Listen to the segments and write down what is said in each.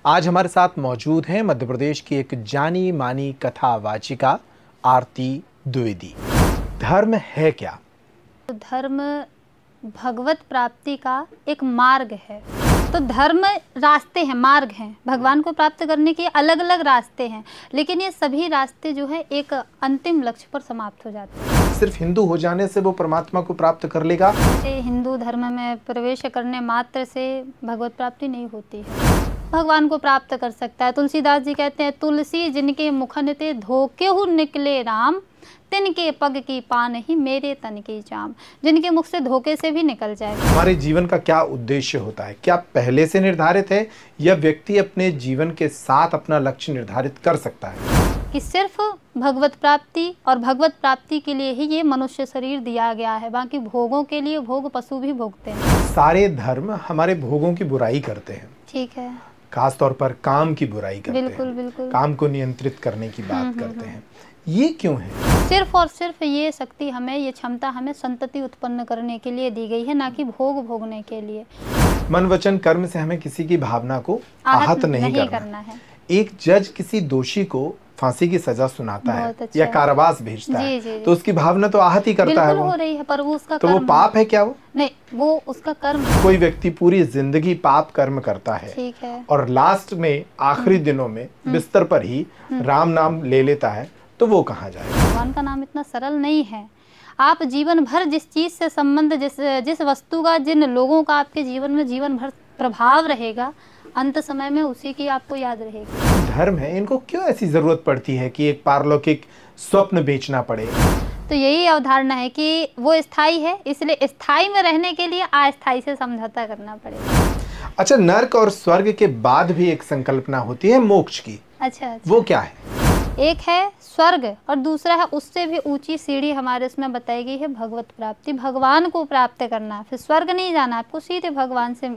आज हमारे साथ मौजूद हैं मध्य प्रदेश की एक जानी मानी कथावाचिका आरती द्विवेदी। धर्म है क्या? तो धर्म भगवत प्राप्ति का एक मार्ग है। तो धर्म रास्ते हैं, मार्ग हैं। भगवान को प्राप्त करने के अलग अलग रास्ते हैं, लेकिन ये सभी रास्ते जो है एक अंतिम लक्ष्य पर समाप्त हो जाते हैं। सिर्फ हिंदू हो जाने से वो परमात्मा को प्राप्त कर लेगा? जैसे हिंदू धर्म में प्रवेश करने मात्र से भगवत प्राप्ति नहीं होती है, भगवान को प्राप्त कर सकता है। तुलसीदास जी कहते हैं, तुलसी जिनके मुखन ते धोके हु निकले राम, तिनके पग की पान ही मेरे तन की जाम। जिनके मुख से धोखे से भी निकल जाए। हमारे जीवन का क्या उद्देश्य होता है? क्या पहले से निर्धारित है या व्यक्ति अपने जीवन के साथ अपना लक्ष्य निर्धारित कर सकता है? कि सिर्फ भगवत प्राप्ति और भगवत प्राप्ति के लिए ही ये मनुष्य शरीर दिया गया है, बाकी भोगों के लिए भोग पशु भी भोगते हैं। सारे धर्म हमारे भोगों की बुराई करते हैं, ठीक है, खास तौर पर काम की बुराई करते हैं। बिल्कुल बिल्कुल। काम को नियंत्रित करने की बात करते हैं। ये क्यों है? सिर्फ और सिर्फ ये शक्ति हमें, ये क्षमता हमें संतति उत्पन्न करने के लिए दी गई है, ना कि भोग भोगने के लिए। मन वचन कर्म से हमें किसी की भावना को आहत नहीं करना है। एक जज किसी दोषी को फांसी की सजा सुनाता है या कारावास भेजता है, तो उसकी भावना तो आहत ही करता है। वो हो रही है, पर वो उसका तो वो पाप है क्या? वो नहीं, वो उसका कर्म। कोई व्यक्ति पूरी जिंदगी पाप कर्म करता है, ठीक है, और लास्ट में आखिरी दिनों में बिस्तर पर ही राम नाम ले लेता है, तो वो कहाँ जाए? भगवान का नाम इतना सरल नहीं है। आप जीवन भर जिस चीज से संबंध, जिस वस्तु का, जिन लोगों का आपके जीवन में जीवन भर प्रभाव रहेगा, अंत समय में उसी की आपको याद रहेगी। धर्म है, इनको क्यों ऐसी जरूरत पड़ती है कि एक पारलौकिक स्वप्न बेचना पड़े? तो यही अवधारणा है कि वो स्थायी है, इसलिए स्थायी में रहने के लिए अस्थायी से समझौता करना पड़ेगा। अच्छा, नर्क और स्वर्ग के बाद भी एक संकल्पना होती है मोक्ष की। अच्छा। वो क्या है? एक है स्वर्ग और दूसरा है उससे भी ऊंची सीढ़ी हमारे उसमें बताई गई है भगवत प्राप्ति। भगवान को प्राप्त करना, फिर स्वर्ग नहीं जाना, आपको सीधे भगवान से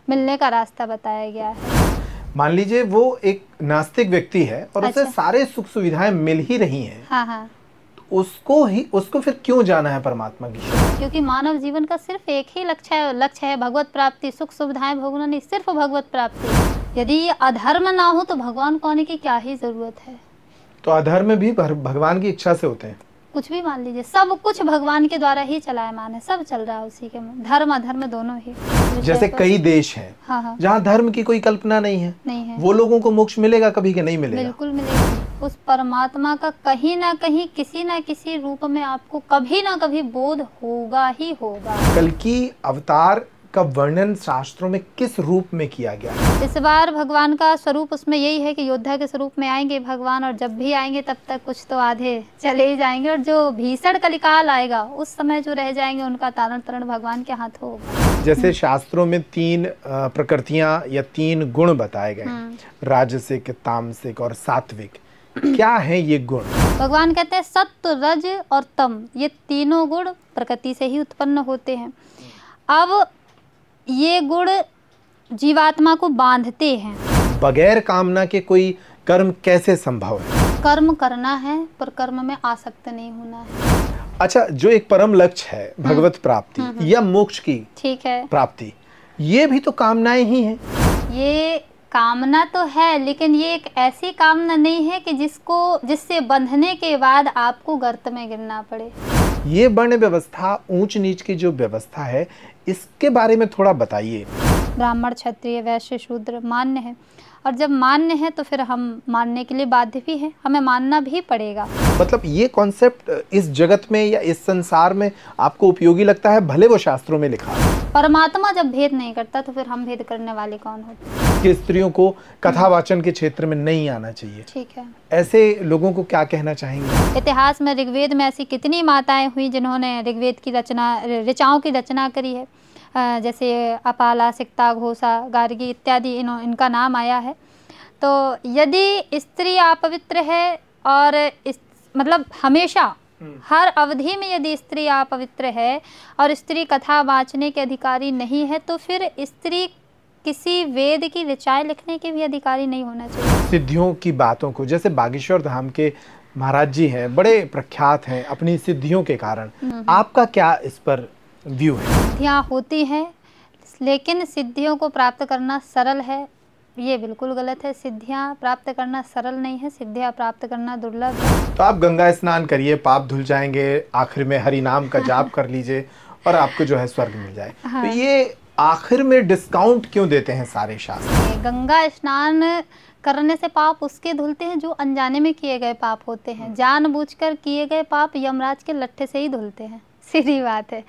मिलने का रास्ता बताया गया है। मान लीजिए वो एक नास्तिक व्यक्ति है और उसे सारे सुख सुविधाएं मिल ही रही हैं। हाँ। तो उसको फिर क्यों जाना है परमात्मा की शरण? क्योंकि मानव जीवन का सिर्फ एक ही लक्ष्य है भगवत प्राप्ति। सुख सुविधाएं भोगना नहीं, सिर्फ भगवत प्राप्ति। यदि ये अधर्म ना हो तो भगवान को आने की क्या ही जरूरत है? तो अधर्म भी भगवान की इच्छा से होते हैं। कुछ भी मान लीजिए, सब कुछ भगवान के द्वारा ही चलायमान है, सब चल रहा है उसी के में। धर्म अधर्म दोनों ही। जैसे कई देश हैं, हाँ, जहाँ धर्म की कोई कल्पना नहीं है, वो लोगों को मोक्ष मिलेगा कभी कि नहीं मिलेगा? बिल्कुल मिलेगा। उस परमात्मा का कहीं ना कहीं, किसी ना किसी रूप में आपको कभी ना कभी बोध होगा ही होगा। कल्कि अवतार का वर्णन शास्त्रों में किस रूप में किया गया? इस बार भगवान का स्वरूप उसमें यही है कि योद्धा के स्वरूप में आएंगे भगवान, और जब भी आएंगे तब तक कुछ तो आधे चले ही जाएंगे, और जो भीषण कलिकाल आएगा उस समय जो रह जाएंगे उनका तारण तरण भगवान के हाथ होगा। जैसे शास्त्रों में 3 प्रकृतियां या 3 गुण बताए गए, राजसिक, तामसिक और सात्विक। क्या है ये गुण? भगवान कहते हैं सत्व, रज और तम, ये तीनों गुण प्रकृति से ही उत्पन्न होते हैं। अब ये गुण जीवात्मा को बांधते हैं। बगैर कामना के कोई कर्म कैसे संभव है? कर्म करना है, पर कर्म में आसक्त नहीं होना है। अच्छा, जो एक परम लक्ष्य है भगवत प्राप्ति या मोक्ष की, ठीक है, प्राप्ति, ये भी तो कामनाएं ही हैं। ये कामना तो है, लेकिन ये एक ऐसी कामना नहीं है कि जिससे बंधने के बाद आपको गर्त में गिरना पड़े। ये वर्ण व्यवस्था, ऊंच नीच की जो व्यवस्था है, इसके बारे में थोड़ा बताइए। ब्राह्मण, क्षत्रिय, वैश्य, शूद्र मान्य है, और जब मान्य है तो फिर हम मानने के लिए बाध्य भी हैं, हमें मानना भी पड़ेगा। मतलब ये कॉन्सेप्ट इस जगत में या इस संसार में आपको उपयोगी लगता है, भले वो शास्त्रों में लिखा है। परमात्मा जब भेद नहीं करता तो फिर हम भेद करने वाले कौन होते हैं? कि स्त्रियों को कथावाचन के क्षेत्र में नहीं आना चाहिए, ठीक है। ऐसे लोगों को क्या कहना चाहेंगे? इतिहास में ऋग्वेद में ऐसी कितनी माताएं हुई जिन्होंने ऋग्वेद की ऋचाओं की रचना करी है। जैसे अपाला, सिक्ता, घोषा, गार्गी इत्यादि इनका नाम आया है। तो यदि स्त्री अपवित्र है, और मतलब हमेशा हर अवधि में यदि स्त्री अपवित्र है और स्त्री कथा वाचने के अधिकारी नहीं है, तो फिर स्त्री किसी वेद की ऋचाएं लिखने के भी अधिकारी नहीं होना चाहिए। सिद्धियों की बातों को, जैसे बागेश्वर धाम के महाराज जी हैं, बड़े प्रख्यात हैं अपनी सिद्धियों के कारण, आपका क्या इस पर व्यू है? सिद्धियाँ होती हैं, लेकिन सिद्धियों को प्राप्त करना सरल है, ये बिल्कुल गलत है। सिद्धियां प्राप्त करना सरल नहीं है, सिद्धियां प्राप्त करना दुर्लभ है। तो आप गंगा स्नान करिए, पाप धुल जाएंगे, आखिर में हरि नाम का जाप कर लीजिए और आपको जो है स्वर्ग मिल जाए। हाँ। तो ये आखिर में डिस्काउंट क्यों देते हैं सारे शास्त्र? गंगा स्नान करने से पाप उसके धुलते हैं जो अनजाने में किए गए पाप होते हैं। जानबूझकर किए गए पाप यमराज के लट्ठे से ही धुलते हैं, सीधी बात है।